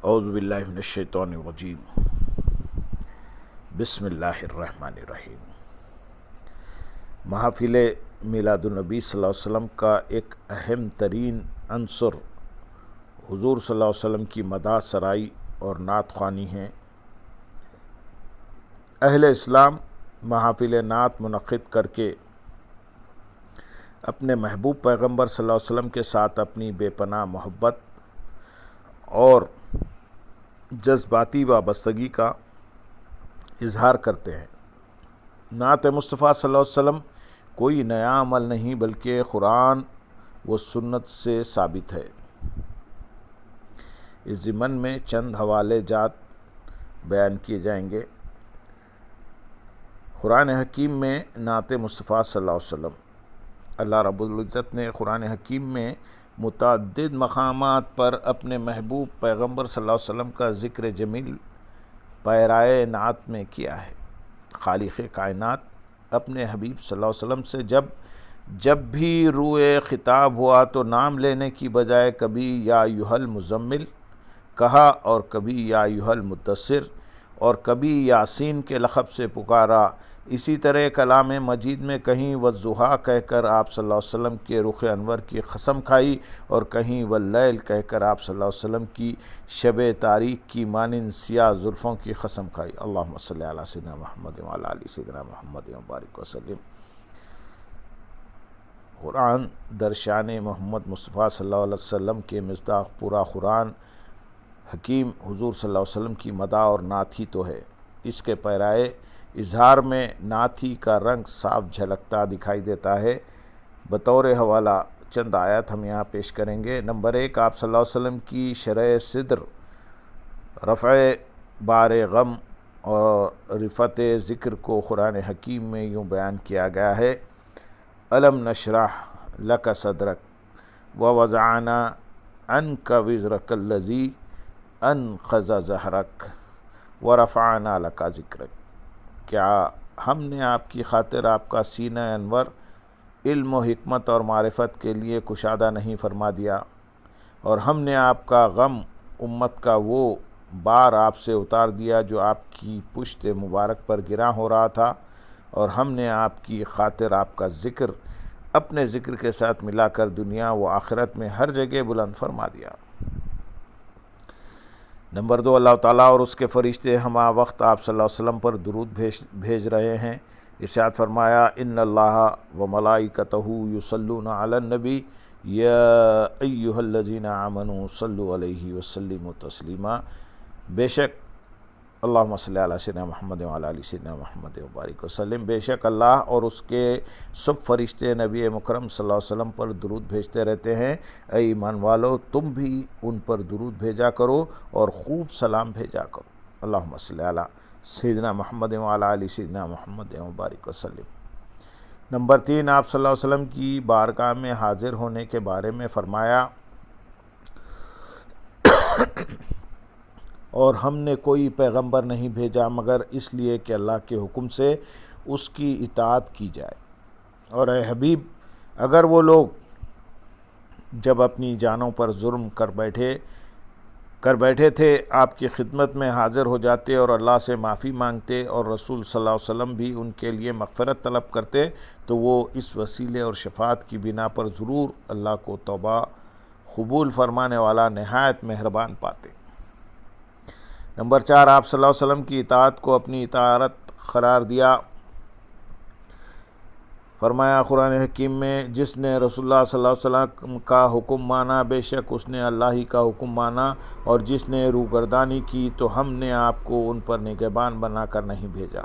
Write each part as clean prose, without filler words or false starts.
اعوذ باللہ من الشیطان الرجیم بسم اللہ الرحمن الرحیم۔ محافل میلاد النبی صلی اللہ علیہ وسلم کا ایک اہم ترین عنصر حضور صلی اللہ علیہ وسلم کی مدح سرائی اور نعت خوانی ہے۔ اہل اسلام محافل نعت منعقد کر کے اپنے محبوب پیغمبر صلی اللہ علیہ وسلم کے ساتھ اپنی بے پناہ محبت اور جذباتی وابستگی کا اظہار کرتے ہیں۔ نعت مصطفیٰ صلی اللہ علیہ وسلم کوئی نیا عمل نہیں بلکہ قرآن و سنت سے ثابت ہے۔ اس ضمن میں چند حوالے جات بیان کیے جائیں گے۔ قرآن حکیم میں نعت مصطفیٰ صلی اللہ علیہ وسلم، اللہ رب العزت نے قرآن حکیم میں متعدد مقامات پر اپنے محبوب پیغمبر صلی اللہ علیہ وسلم کا ذکر جمیل پیرائے نعت میں کیا ہے۔ خالق کائنات اپنے حبیب صلی اللہ علیہ وسلم سے جب بھی روئے خطاب ہوا تو نام لینے کی بجائے کبھی یا ایھا المزمل کہا اور کبھی یا ایھا المدثر اور کبھی یاسین کے لقب سے پکارا۔ اسی طرح کلام مجید میں کہیں والضحیٰ کہہ کر آپ صلی اللہ علیہ وسلم کے رخ انور کی قسم کھائی اور کہیں واللیل کہہ کر آپ صلی اللہ علیہ وسلم کی شب تاریک کی مانند سیاہ زلفوں کی قسم کھائی۔ اللہم صلی علی سیدنا محمد وعلی آل سیدنا محمد وبارک وسلم۔ قرآن در شان محمد مصطفیٰ صلی اللہ علیہ وسلم کے مصداق پورا قرآن حکیم حضور صلی اللہ علیہ وسلم کی مدح اور نعت ہی تو ہے۔ اس کے پیرائے اظہار میں نعت ہی کا رنگ صاف جھلکتا دکھائی دیتا ہے۔ بطور حوالہ چند آیات ہم یہاں پیش کریں گے۔ نمبر 1، آپ صلی اللہ علیہ وسلم کی شرح صدر، رفع بار غم اور رفعت ذکر کو قرآن حکیم میں یوں بیان کیا گیا ہے: الم نشرح لک صدرک ووضعنا عنک وزرک الذی انقض ظہرک ورفعنا لک ذکرک۔ کیا ہم نے آپ کی خاطر آپ کا سینہ انور علم و حکمت اور معرفت کے لیے کشادہ نہیں فرما دیا، اور ہم نے آپ کا غم امت کا وہ بار آپ سے اتار دیا جو آپ کی پشت مبارک پر گراں ہو رہا تھا، اور ہم نے آپ کی خاطر آپ کا ذکر اپنے ذکر کے ساتھ ملا کر دنیا و آخرت میں ہر جگہ بلند فرما دیا۔ نمبر 2، اللہ تعالیٰ اور اس کے فرشتے ہمہ وقت آپ صلی اللہ علیہ وسلم پر درود بھیج رہے ہیں۔ ارشاد فرمایا: ان اللہ و ملائکتہ یصلون علی النبی یا ایھا الذین آمنوا صلوا علیہ وسلموا تسلیما۔ بے شک اللہم صلی علی سیدنا محمد وعلی آل سیدنا محمد وبارک وسلم، بے شک اللہ اور اس کے سب فرشتے نبی مکرم صلی اللہ علیہ وسلم پر درود بھیجتے رہتے ہیں۔ اے ایمان والو، تم بھی ان پر درود بھیجا کرو اور خوب سلام بھیجا کرو۔ اللہم صلی علی سیدنا محمد وعلی آل سیدنا محمد وبارک وسلم۔ نمبر 3، آپ صلی اللہ علیہ وسلم کی بارگاہ میں حاضر ہونے کے بارے میں فرمایا: اور ہم نے کوئی پیغمبر نہیں بھیجا مگر اس لیے کہ اللہ کے حکم سے اس کی اطاعت کی جائے۔ اور اے حبیب، اگر وہ لوگ جب اپنی جانوں پر ظلم کر بیٹھے تھے آپ کی خدمت میں حاضر ہو جاتے اور اللہ سے معافی مانگتے اور رسول صلی اللہ علیہ وسلم بھی ان کے لیے مغفرت طلب کرتے تو وہ اس وسیلے اور شفاعت کی بنا پر ضرور اللہ کو توبہ قبول فرمانے والا نہایت مہربان پاتے۔ نمبر 4، آپ صلی اللہ علیہ وسلم کی اطاعت کو اپنی اطاعت قرار دیا۔ فرمایا قرآن حکیم میں: جس نے رسول اللہ صلی اللہ علیہ وسلم کا حکم مانا بے شک اس نے اللہ ہی کا حکم مانا، اور جس نے روگردانی کی تو ہم نے آپ کو ان پر نگہبان بنا کر نہیں بھیجا۔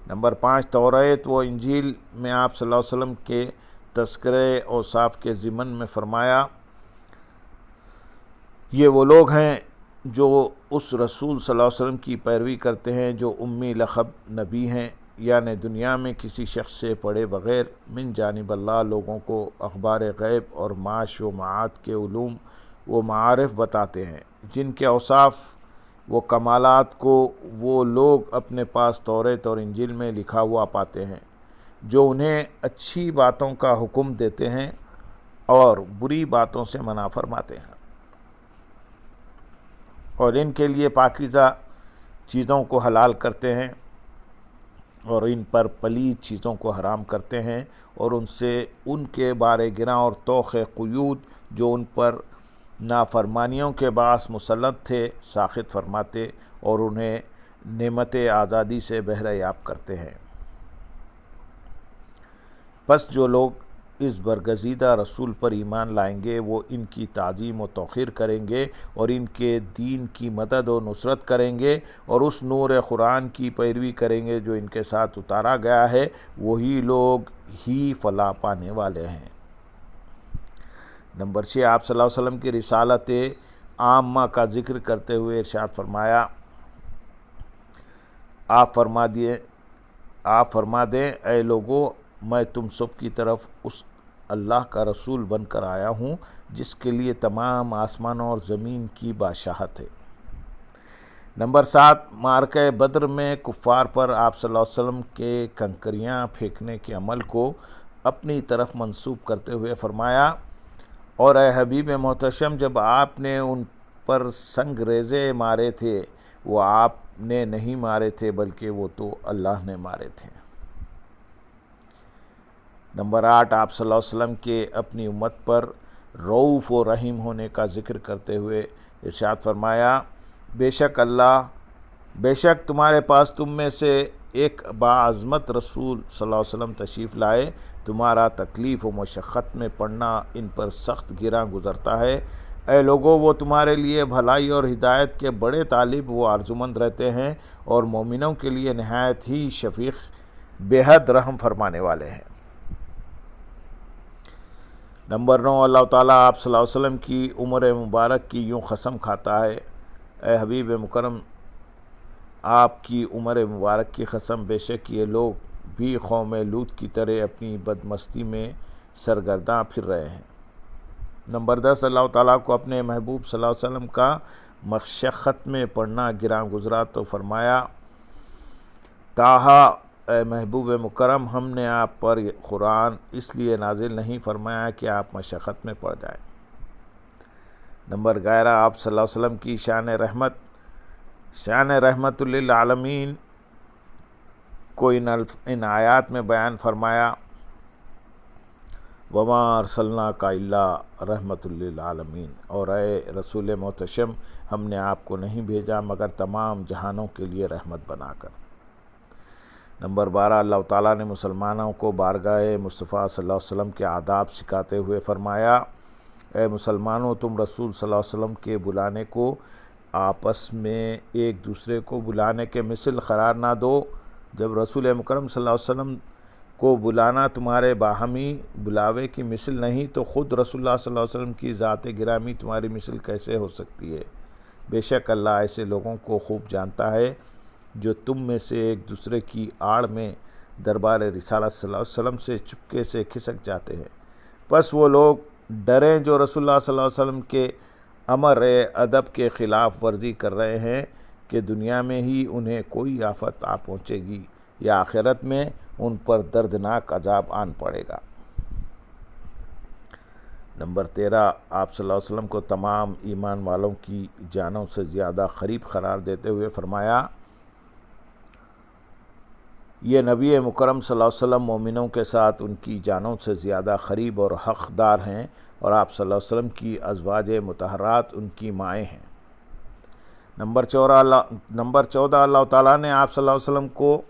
نمبر 5، توریت و انجیل میں آپ صلی اللہ علیہ وسلم کے تذکرے اوصاف کے ضمن میں فرمایا: یہ وہ لوگ ہیں جو اس رسول صلی اللہ علیہ وسلم کی پیروی کرتے ہیں جو امی لقب نبی ہیں، یعنی دنیا میں کسی شخص سے پڑھے بغیر من جانب اللہ لوگوں کو اخبار غیب اور معاش و معاد کے علوم و معارف بتاتے ہیں، جن کے اوصاف و کمالات کو وہ لوگ اپنے پاس توریت اور انجیل میں لکھا ہوا پاتے ہیں، جو انہیں اچھی باتوں کا حکم دیتے ہیں اور بری باتوں سے منع فرماتے ہیں۔ اور ان کے لیے پاکیزہ چیزوں کو حلال کرتے ہیں اور ان پر پلید چیزوں کو حرام کرتے ہیں، اور ان سے ان کے بارے گراں اور طوق قیود جو ان پر نافرمانیوں کے باعث مسلط تھے ساخط فرماتے اور انہیں نعمت آزادی سے بہرہ یاب کرتے ہیں۔ پس جو لوگ اس برگزیدہ رسول پر ایمان لائیں گے وہ ان کی تعظیم و توقیر کریں گے اور ان کے دین کی مدد و نصرت کریں گے اور اس نور قرآن کی پیروی کریں گے جو ان کے ساتھ اتارا گیا ہے، وہی لوگ ہی فلاح پانے والے ہیں۔ نمبر 6، آپ صلی اللہ علیہ وسلم کی رسالت عامہ کا ذکر کرتے ہوئے ارشاد فرمایا، آپ فرما دیں اے لوگو، میں تم سب کی طرف اس اللہ کا رسول بن کر آیا ہوں جس کے لیے تمام آسمانوں اور زمین کی بادشاہت ہے۔ نمبر 7، معرکہ بدر میں کفار پر آپ صلی اللہ علیہ وسلم کے کنکریاں پھینکنے کے عمل کو اپنی طرف منسوب کرتے ہوئے فرمایا، اور اے حبیب محتشم، جب آپ نے ان پر سنگ ریزے مارے تھے وہ آپ نے نہیں مارے تھے بلکہ وہ تو اللہ نے مارے تھے۔ نمبر 8، آپ صلی اللہ علیہ وسلم کے اپنی امت پر رؤوف و رحیم ہونے کا ذکر کرتے ہوئے ارشاد فرمایا، بے شک تمہارے پاس تم میں سے ایک باعظمت رسول صلی اللہ علیہ وسلم تشریف لائے، تمہارا تکلیف و مشقت میں پڑنا ان پر سخت گراں گزرتا ہے۔ اے لوگو، وہ تمہارے لیے بھلائی اور ہدایت کے بڑے طالب و آرزومند رہتے ہیں اور مومنوں کے لیے نہایت ہی شفیق، بے حد رحم فرمانے والے ہیں۔ نمبر 9، اللہ تعالیٰ آپ صلی اللہ علیہ وسلم کی عمر مبارک کی یوں قسم کھاتا ہے، اے حبیب مکرم، آپ کی عمر مبارک کی قسم، بے شک یہ لوگ بھی قوم لوط کی طرح اپنی بدمستی میں سرگرداں پھر رہے ہیں۔ نمبر 10، اللہ تعالیٰ کو اپنے محبوب صلی اللہ علیہ وسلم کا مشقت میں پڑنا گراں گزرا تو فرمایا، تاہا اے محبوب مکرم، ہم نے آپ پر قرآن اس لیے نازل نہیں فرمایا کہ آپ مشقت میں پڑ جائیں۔ نمبر 11، آپ صلی اللہ علیہ وسلم کی شان رحمت للعالمین کو ان آیات میں بیان فرمایا، وما ارسلناک الا رحمت للعالمین، اور اے رسول محتشم، ہم نے آپ کو نہیں بھیجا مگر تمام جہانوں کے لیے رحمت بنا کر۔ نمبر 12، اللہ تعالیٰ نے مسلمانوں کو بارگاہ مصطفیٰ صلی اللہ علیہ وسلم کے آداب سکھاتے ہوئے فرمایا، اے مسلمانوں، تم رسول صلی اللہ علیہ وسلم کے بلانے کو آپس میں ایک دوسرے کو بلانے کے مثل قرار نہ دو۔ جب رسول مکرم صلی اللہ علیہ وسلم کو بلانا تمہارے باہمی بلاوے کی مثل نہیں تو خود رسول اللہ صلی اللہ علیہ وسلم کی ذات گرامی تمہاری مثل کیسے ہو سکتی ہے؟ بے شک اللہ ایسے لوگوں کو خوب جانتا ہے جو تم میں سے ایک دوسرے کی آڑ میں دربار رسالت صلی اللہ علیہ وسلم سے چپکے سے کھسک جاتے ہیں۔ پس وہ لوگ ڈریں جو رسول اللہ صلی اللہ علیہ وسلم کے امر ادب کے خلاف ورزی کر رہے ہیں کہ دنیا میں ہی انہیں کوئی آفت آ پہنچے گی یا آخرت میں ان پر دردناک عذاب آن پڑے گا۔ نمبر 13، آپ صلی اللہ علیہ وسلم کو تمام ایمان والوں کی جانوں سے زیادہ قریب قرار دیتے ہوئے فرمایا، یہ نبی مکرم صلی اللہ علیہ وسلم مومنوں کے ساتھ ان کی جانوں سے زیادہ قریب اور حقدار ہیں، اور آپ صلی اللہ علیہ وسلم کی ازواج مطہرات ان کی مائیں ہیں۔ نمبر 14، اللہ تعالیٰ نے آپ صلی اللہ علیہ وسلم کو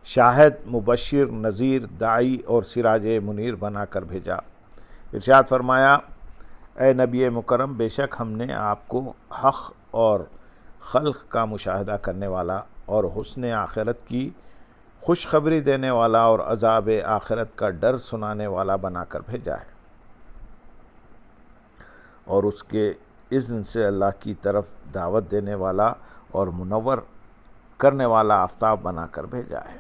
شاہد، مبشر، نذیر، داعی اور سراج منیر بنا کر بھیجا۔ ارشاد فرمایا، اے نبی مکرم، بے شک ہم نے آپ کو حق اور خلق کا مشاہدہ کرنے والا اور حسن آخرت کی خوشخبری دینے والا اور عذاب آخرت کا ڈر سنانے والا بنا کر بھیجا ہے، اور اس کے اذن سے اللہ کی طرف دعوت دینے والا اور منور کرنے والا آفتاب بنا کر بھیجا ہے۔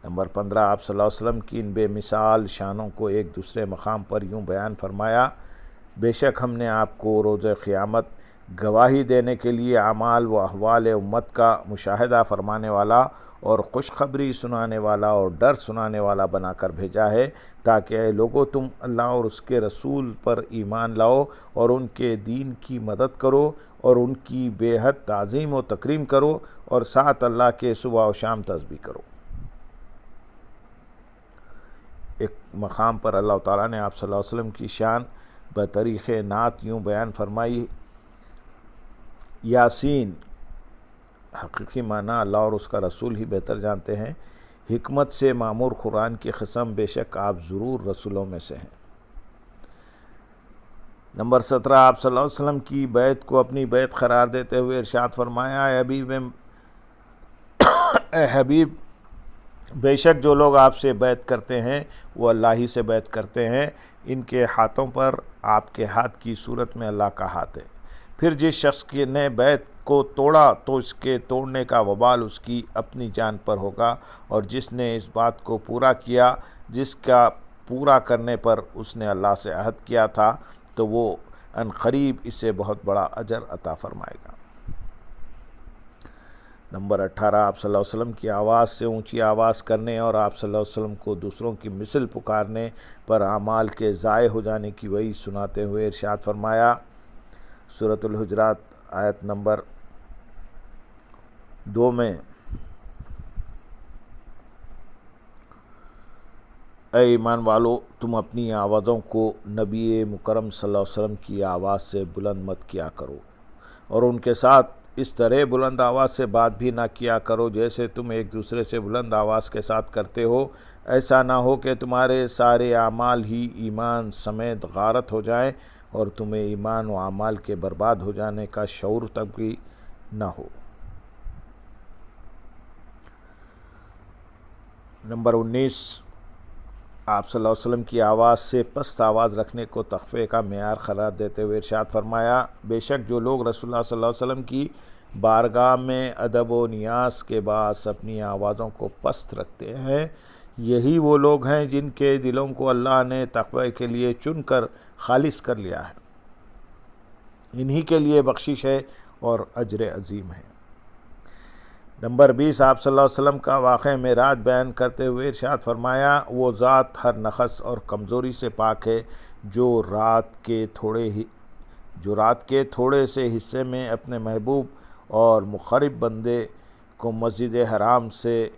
نمبر 15، آپ صلی اللہ علیہ وسلم کی ان بے مثال شانوں کو ایک دوسرے مقام پر یوں بیان فرمایا، بے شک ہم نے آپ کو روز قیامت گواہی دینے کے لیے اعمال و احوال امت کا مشاہدہ فرمانے والا اور خوشخبری سنانے والا اور ڈر سنانے والا بنا کر بھیجا ہے، تاکہ اے لوگو تم اللہ اور اس کے رسول پر ایمان لاؤ اور ان کے دین کی مدد کرو اور ان کی بے حد تعظیم و تکریم کرو اور ساتھ اللہ کے صبح و شام تسبیح کرو۔ ایک مقام پر اللہ تعالیٰ نے آپ صلی اللہ علیہ وسلم کی شان بطریق نعت یوں بیان فرمائی: یاسین، حقیقی معنی اللہ اور اس کا رسول ہی بہتر جانتے ہیں، حکمت سے معمور قرآن کی قسم، بے شک آپ ضرور رسولوں میں سے ہیں۔ نمبر 17، آپ صلی اللہ علیہ وسلم کی بیعت کو اپنی بیعت قرار دیتے ہوئے ارشاد فرمایا: اے حبیب، بے شک جو لوگ آپ سے بیعت کرتے ہیں وہ اللہ ہی سے بیعت کرتے ہیں، ان کے ہاتھوں پر آپ کے ہاتھ کی صورت میں اللہ کا ہاتھ ہے۔ پھر جس شخص نے بیعت کو توڑا تو اس کے توڑنے کا وبال اس کی اپنی جان پر ہوگا، اور جس نے اس بات کو پورا کیا جس کا پورا کرنے پر اس نے اللہ سے عہد کیا تھا، تو وہ عنقریب اسے بہت بڑا اجر عطا فرمائے گا۔ نمبر 18، آپ صلی اللہ علیہ وسلم کی آواز سے اونچی آواز کرنے اور آپ صلی اللہ علیہ وسلم کو دوسروں کی مثل پکارنے پر اعمال کے ضائع ہو جانے کی وعید سناتے ہوئے ارشاد فرمایا، سورۃ الحجرات آیت نمبر 2 میں: اے ایمان والو، تم اپنی آوازوں کو نبی مکرم صلی اللہ علیہ وسلم کی آواز سے بلند مت کیا کرو، اور ان کے ساتھ اس طرح بلند آواز سے بات بھی نہ کیا کرو جیسے تم ایک دوسرے سے بلند آواز کے ساتھ کرتے ہو، ایسا نہ ہو کہ تمہارے سارے اعمال ہی ایمان سمیت غارت ہو جائیں اور تمہیں ایمان و اعمال کے برباد ہو جانے کا شعور تک بھی نہ ہو۔ نمبر 19، آپ صلی اللہ علیہ وسلم کی آواز سے پست آواز رکھنے کو تخفے کا معیار قرار دیتے ہوئے ارشاد فرمایا، بے شک جو لوگ رسول اللہ صلی اللہ علیہ وسلم کی بارگاہ میں ادب و نیاز کے باعث اپنی آوازوں کو پست رکھتے ہیں، یہی وہ لوگ ہیں جن کے دلوں کو اللہ نے تقوی کے لیے چن کر خالص کر لیا ہے، انہی کے لیے بخشش ہے اور اجر عظیم ہے۔ نمبر 20، آپ صلی اللہ علیہ وسلم کا واقعہ معراج بیان کرتے ہوئے ارشاد فرمایا، وہ ذات ہر نقص اور کمزوری سے پاک ہے جو رات کے تھوڑے سے حصے میں اپنے محبوب اور مقرب بندے کو مسجد حرام سے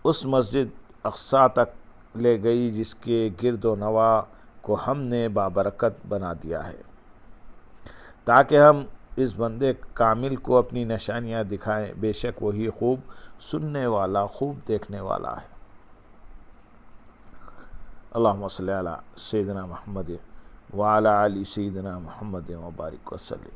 اس مسجد اقصیٰ تک لے گئی جس کے گرد و نواح کو ہم نے بابرکت بنا دیا ہے، تاکہ ہم اس بندے کامل کو اپنی نشانیاں دکھائیں، بے شک وہی خوب سننے والا خوب دیکھنے والا ہے۔ اللہم صلی علی سیدنا محمد وعلی آل سیدنا محمد وبارک وسلم۔